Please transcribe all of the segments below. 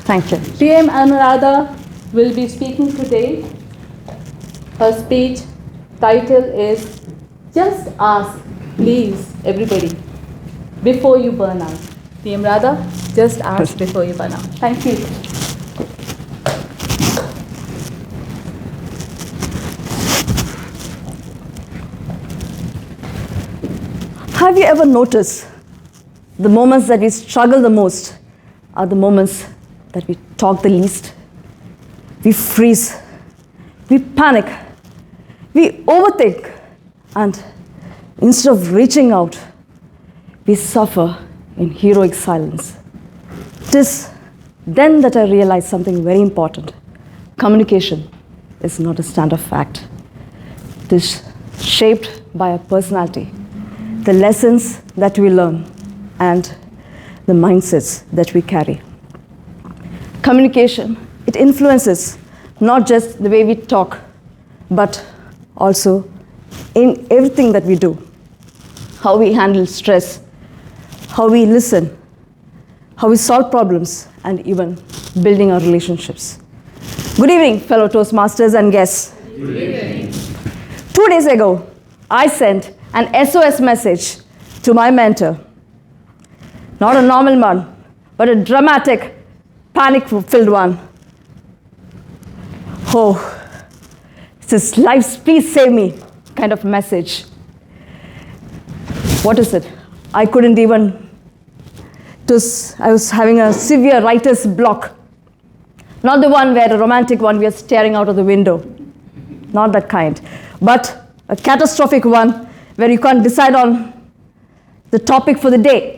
Thank you. PM Anuradha will be speaking today. Her speech title is Just Ask, Please, Everybody, Before You Burn Out. PM Radha, just ask before you burn out. Thank you. Have you ever noticed the moments that we struggle the most are the moments that we talk the least? We freeze, we panic, we overthink, and instead of reaching out, we suffer in heroic silence. It is then that I realized something very important. Communication is not a standard fact. It is shaped by our personality, the lessons that we learn, and the mindsets that we carry. Communication, it influences not just the way we talk, but also in everything that we do. How we handle stress, how we listen, how we solve problems, and even building our relationships. Good evening, fellow Toastmasters and guests. Good evening. 2 days ago, I sent an SOS message to my mentor. Not a normal one, but a dramatic, panic-filled one. Oh, it's this life's please save me kind of message. What is it? I couldn't even, I was having a severe writer's block. Not the one where a romantic one we are staring out of the window. Not that kind. But a catastrophic one where you can't decide on the topic for the day.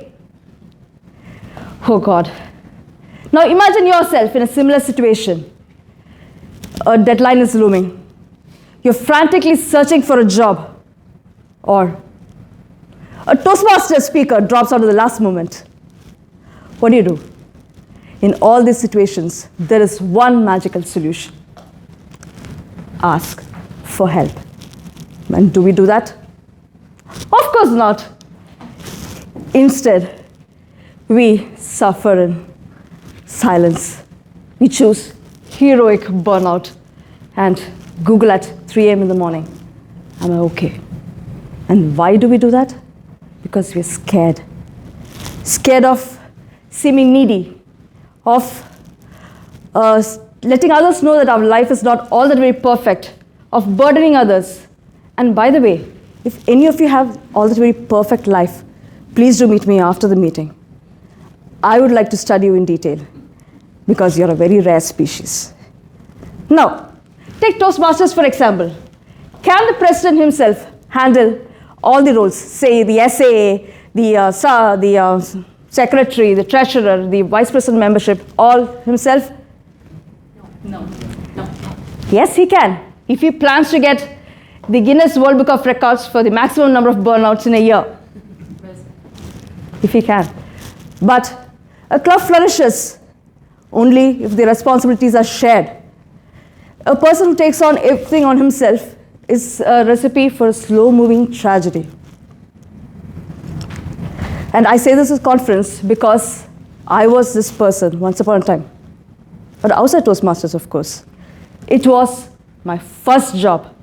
Oh God. Now imagine yourself in a similar situation. A deadline is looming. You're frantically searching for a job. Or a Toastmasters speaker drops out at the last moment. What do? In all these situations, there is one magical solution. Ask for help. And do we do that? Of course not. Instead, we suffer in silence. We choose heroic burnout and Google at 3 a.m. in the morning, am I okay? And why do we do that? Because we're scared. Scared of seeming needy, of letting others know that our life is not all that very perfect, of burdening others. And by the way, if any of you have all that very perfect life, please do meet me after the meeting. I would like to study you in detail because you're a very rare species. Now, take Toastmasters for example. Can the president himself handle all the roles, say the SAA, the secretary, the treasurer, the vice president membership, all himself? No. Yes, he can. If he plans to get the Guinness World Book of Records for the maximum number of burnouts in a year. If he can. But a club flourishes only if the responsibilities are shared. A person who takes on everything on himself is a recipe for a slow-moving tragedy. And I say this at conference because I was this person once upon a time. But outside Toastmasters, of course. It was my first job.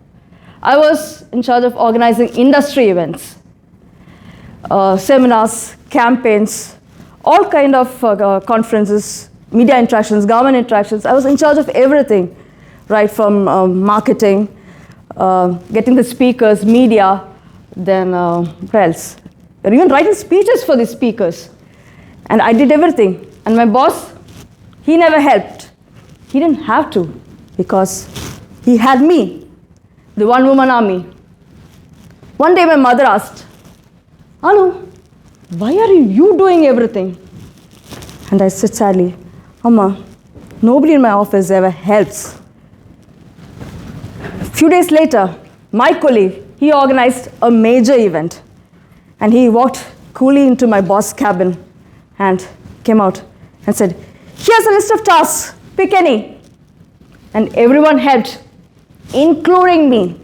I was in charge of organizing industry events, seminars, campaigns, all kind of conferences, media interactions, government interactions. I was in charge of everything, right from marketing, getting the speakers, media, then what else? Or even writing speeches for the speakers. And I did everything. And my boss, he never helped. He didn't have to because he had me, the one-woman army. One day my mother asked, Anu, why are you doing everything? And I said sadly, Amma, nobody in my office ever helps. A few days later, my colleague, he organized a major event. And he walked coolly into my boss' cabin and came out and said, here's a list of tasks, pick any. And everyone helped, including me.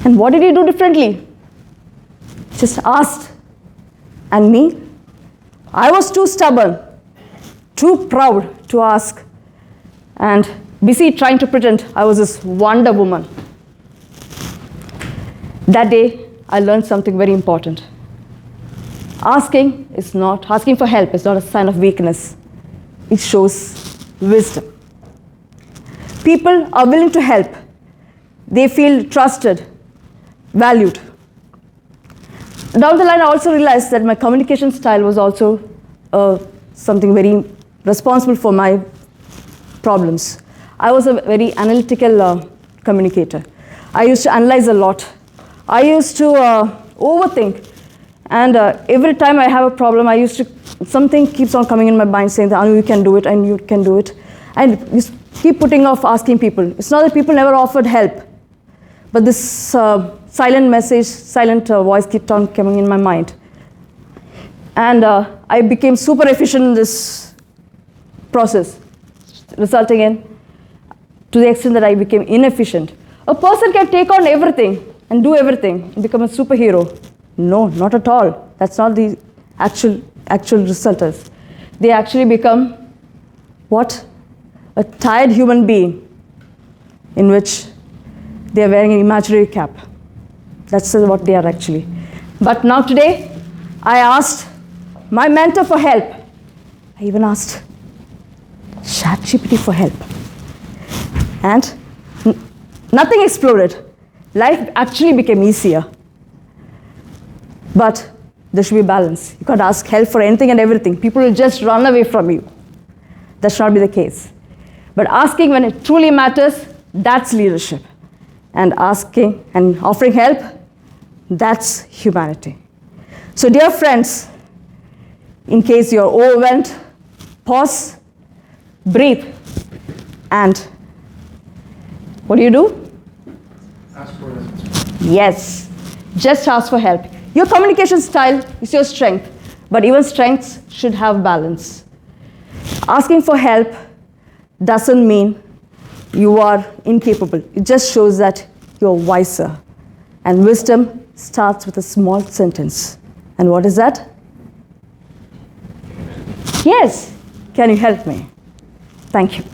And what did he do differently? Just asked. And me, I was too stubborn, too proud to ask, and busy trying to pretend I was this Wonder Woman. That day, I learned something very important. Asking for help is not a sign of weakness. It shows wisdom. People are willing to help. They feel trusted, valued. Down the line, I also realized that my communication style was also something very responsible for my problems. I was a very analytical communicator. I used to analyze a lot. I used to overthink. And every time I have a problem, something keeps on coming in my mind saying that, Anu, you can do it, and you can do it. And you keep putting off asking people. It's not that people never offered help, but this silent voice kept on coming in my mind. And I became super efficient in this process, resulting in, to the extent that I became inefficient. A person can take on everything and do everything and become a superhero. No, not at all. That's not the actual result is. They actually become what? A tired human being in which they are wearing an imaginary cap. That's what they are actually. But now today, I asked my mentor for help. I even asked ChatGPT for help. And nothing exploded. Life actually became easier. But there should be balance. You can't ask help for anything and everything. People will just run away from you. That should not be the case. But asking when it truly matters, that's leadership. And asking and offering help, that's humanity. So dear friends, in case you're overwhelmed, pause, breathe, and what do? Ask for help. Yes, just ask for help. Your communication style is your strength, but even strengths should have balance. Asking for help doesn't mean you are incapable. It just shows that you're wiser. And wisdom starts with a small sentence. And what is that? Yes. Can you help me? Thank you.